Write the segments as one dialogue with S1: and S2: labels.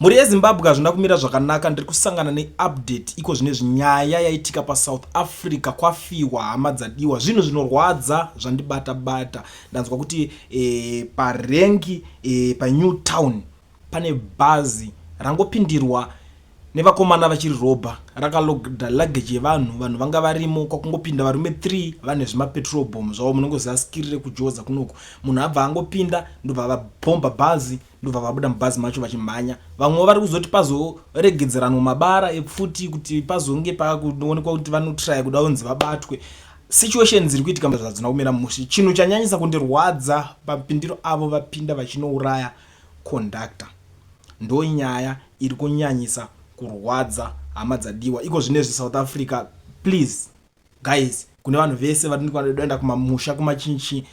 S1: Muri yeZimbabwe zvina kumira zvakanaka. Ndiri kusangana neupdate iko zvinezvi nyaya yaitika paSouth Africa, kwafiwa hama dzadiwa. Zvinhu zvinorwadza zvandibata. Ndanzwa kuti parengi paNewtown pane bhazi rangopindirwa nevakomana vachiri robha, rakaloga luggage yevanhu. Vanhu vanga varimo, kwakungopinda varume 3 vane zvimapetrol bomb zvavo. Munongoziva skirire kujoza kunoko. Munhu abva angopinda ndobva vabhomba bhazi, ndobva vabuda mubhazi macho vachimhanya. Vamwe vari kuzoti pazoregedzeranwa mabara epfuti kuti pazonge pakuonekwa kuti vanotraya kuda kunzi vabatwe. Situation dziri kuitika zvadzina kumira mushe. Chinhu chanyanyisa kundirwadza papindiro avo vapinda vachinouraya conductor. Ndo nyaya iri kunyanyisa kurwadza hama dzadiwa. Iko zvinezvi South Africa, please guys, kune vanhu vese varikuenda kumamusha kumachinchi,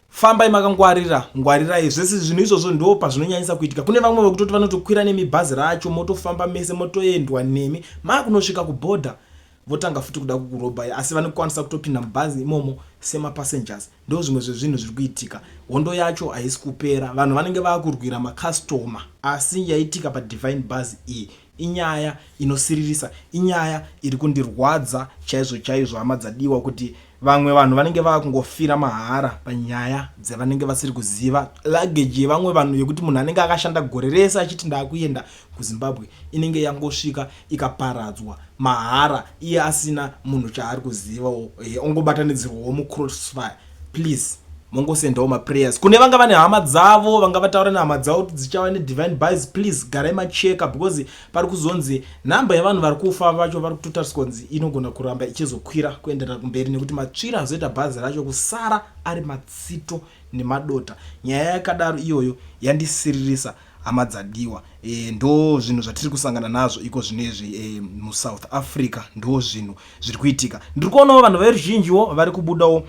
S1: fambai makangwarira, ngwarirai. Zvese zvinhu izvozvo ndo pazvinonyanyisa kuitika. Kune vamwe vekutoti vanotokwira nemibhazi racho, motofamba mese, motoendwa nemi, makunosvika kuborder votanga futi kuda kukurobha, asi vanokwanisa kutopinda mubhazi imomo sema passengers. Ndo zvimwe zvezvinhu zviri kuitika. Hondo yacho haisi kupera, vanhu vanenge vakurwira makastoma. Asi yaitika paDivine Bus iyi inyaya inosiririsa, inyaya iri kundirwadza chaizvo hama dzadiwa, kuti vamwe vanhu vanenge vakungofira mahara panyaya dzevanenge vasiri kuziva. Luggage yevamwe vanhu yekuti munhu anenge akashanda gore rese achiti ndakuenda kuZimbabwe inenge yangosvika ikaparadzwa mahara, iye asina munhu chaari kuzivawo, ongobatanidzirwawo mucrossfire. Please mongosendawo maprayers kune vanga vane hama dzavo, vanga vataura nehama dzavo kuti dzichava neDivine Bus. Please garai macheka, because pari kuzonzi namba yevanhu vari kufa vacho vari kutotariswa kunzi inogona kuramba ichizokwira kuenderera kumberi, nekuti matsvira azoita bhazi racho kusara ari matsito nemadota. Nyaya yakadaro iyoyo yandisiririsa hama dzadiwa. Ndo zvinhu zvatiri kusangana nazvo iko zvinezvi muSouth Africa. Ndo zvinhu zviri kuitika. Ndiri kuonawo vanhu veruzhinjiwo vari kubudawo,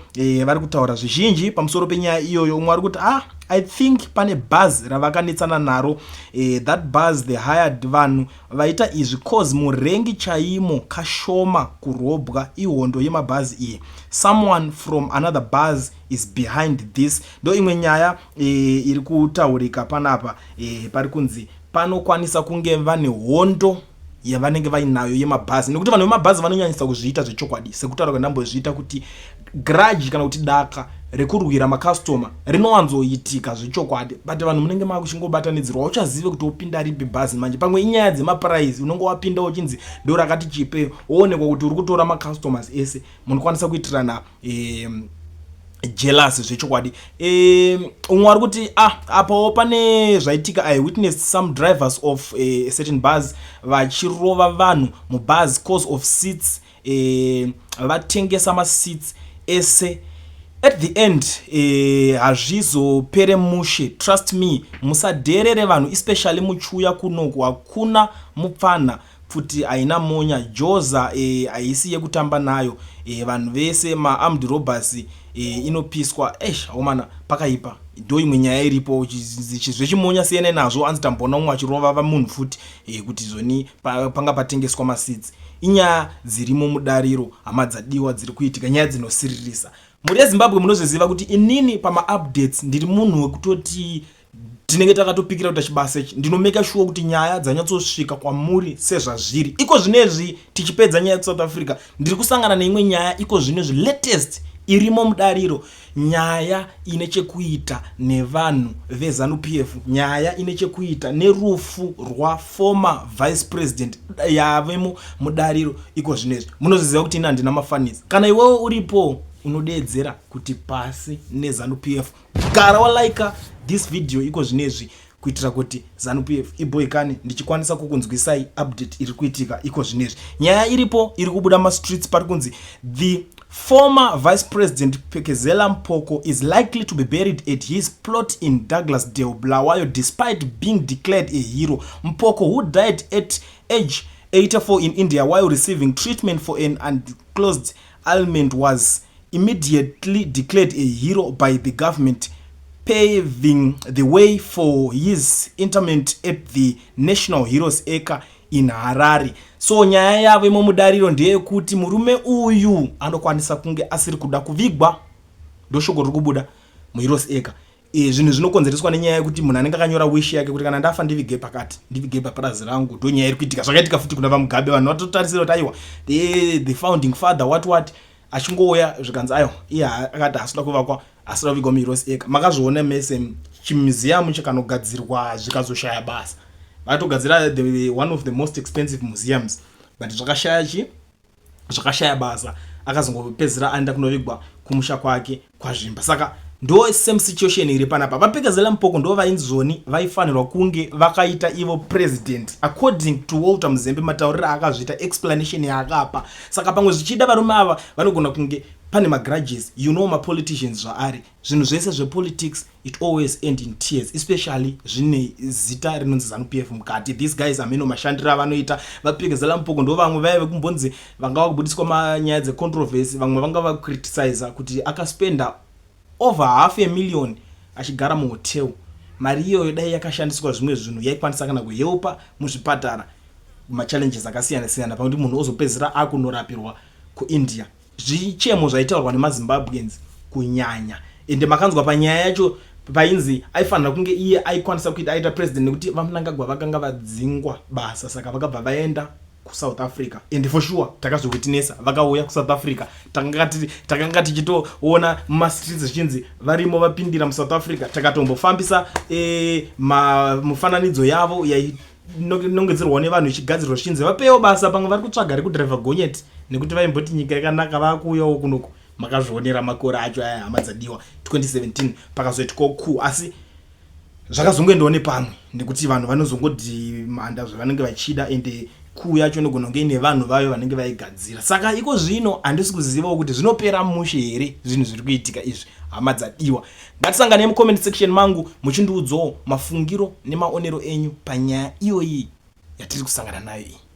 S1: vari kutaura zvizhinji pamusoro penyaya iyoyo. Umwe ari kuti I think pane bhazi ravakanetsana naro. That bus they hired vanhu vaita izvi cause murengi chaimo kashoma kurobwa ihondo yemabhazi iyi. Someone from another bus is behind this. Ndo imwe nyaya iri kutaurika panapa. Pari kunzi panokwanisa kunge vane hondo yavanenge vainayo yemabhazi, nekuti vanhu vemabhazi vanonyanyisa kuzviita zvechokwadi, sekutaura kwandambozviita, kuti grudge kana kuti daka rekurwira makastoma rinowanzoitika zvechokwadi. But vanhu munenge makuchingobatanidzirwa, uchazive kuti upinda ripi bhazi manje. Pamwe inyaya dzemaprice, unenge wapinda uchinzi ndo rakati chipe, woonekwa kuti uri kutora macustomers ese, munokwanisa kuitirana jealous zvechokwadi. Umwe ari kuti apo pane zvaitika, I witnessed some drivers of a certain bus vachirova vanhu mubus cause of seats, vatengesa maseats ese. At the end hazvizopere mushe. Trust me, musadherere vanhu, especially muchiuya kunoku. Hakuna mupfana futi haina monya, joza haisi yekutamba nayo. Vanhu vese ma-armed robbers inopiswa. Omana pakaipa. Ndo imwe nyaya iripo, zvechimonya siyana nazvo. Anzi tambona umwe achirova munhu futi kuti zoni panga patengeswa maseats. Inyaya dzirimo mudariro hama dzadiwa dziri kuitika, nyaya dzinosiririsa. Muri yeZimbabwe munozviziva kuti inini pama-updates ndiri munhu wekutoti tinenge takatopikira kuti chibasa ichi ndinomeka sure kuti nyaya dzanyatsosvika kwamuri sezvazviri. Iko zvinezvi tichipedza nyaya yeSouth Africa, ndiri kusangana neimwe nyaya iko zvinezvi latest irimo mudariro, nyaya ine chekuita nevanhu veZANU-PF, nyaya ine chekuita nerufu rwaformer vice president yavemo mudariro. Iko zvinezvi munozviziva kuti ina handina mafanisi. Kana iwewe uripo unodeedzera kuti pasi neZANU-PF, gara walaika this video iko zvinezvi kuitira kuti ZANU-PF iboikane ndichikwanisa kukunzwisai update iri kuitika iko zvinezvi. Nyaya iripo iri kubuda mastreets, pari kunzi the former vice president Phelekezela Mpoko is likely to be buried at his plot in Douglasdale, Bulawayo, despite being declared a hero. Mpoko, who died at age 84 in India while receiving treatment for an undisclosed ailment, was immediately declared a hero by the government, paving the way for his interment at the National Heroes Acre in Harare. So nyaya yavo mudariro ndeyekuti murume uyu anokwanisa kunge asiri kuda kuvigwa, ndo shoko riri kubuda muHeroes Acre. zvinhu zvinokonzereswa nenyaya yekuti munhu anenge akanyora wish yake kuti kana ndafa ndivige pakati ndivige paparazi rangu ndonyaya iri kuitika zvakaitika futi kuna vaMugabe vanhu vatotarisira kuti aiwa the founding father what achingouya zvikanzi aiwa iye akati asina kuvakwa asina kuvigwa muHeroes eka makazviona mese chimuseum chikanogadzirwa zvikazoshaya basa vatogadzira one of the most expensive museums but zvakashaya basa akazongopedzera aenda kunovigwa kumusha kwake kwazvimba saka ndo same situation iri panapa vaPekezela Mupoko ndo vainzoni vaifanirwa kunge vakaita ivo president according to Walter Muzembe matauriro akazvita explanation yakapa saka pamwe zvichida varume ava vanogona kunge pane magrudges ma politicians zvaari zvinhu zvese zvepolitics it always end in tears especially zvine zita rinonzi ZANU-PF mukati these guys ameno mashandira vanoita vaPekezela Mupoko ndo vamwe vaive kumbonzi vanga vakubudiswa manyaya dzecontroversy vamwe vanga vakriticize kuti akaspenda over $500,000 achigara muhotel mari iyoyo dai yakashandiswa zvimwe zvinhu yaikwanisa kana kuhelpa muzvipatara machallenges akasiyana siyana pakuti munhu ozopedzera akunorapirwa kuIndia zvichemo zvaitaurwa nemaZimbabweans kunyanya ende makanzwa panyaya yacho painzi aifanira kunge iye aikwanisa kuita aita president nekuti vaMnangagwa vakanga vadzingwa basa saka vakabva vaenda kuSouth Africa and for sure takazowitnessa vakauya kuSouth Africa takanga tichitoona mumastreets zvichinzi varimo vapindira muSouth Africa takatombofambisa mufananidzo yavo yainongedzerwa nevanhu ichigadzirwa zvichinzi vapewo basa pamwe vari kutsvaga rekudriver gonyeti nekuti vaimboti nyika yakanaka vakuuyawo kunoko makazvionera makore acho aya hama dzadiwa 2017 pakazoitwa coup asi zvakazongoendawo pamwe nekuti vanhu vanozongodhimanda zvavanenge vachida ende coup yacho inogona kunge ine vanhu vayo vanenge vaigadzira saka iko zvino handisi kuzivawo kuti zvinopera mushe here zvinhu zviri kuitika izvi hama dzadiwa ngatisangane mucomment section mangu muchindiudzawo mafungiro nemaonero enyu panyaya iyoyi yatiri kusangana nayo iyi.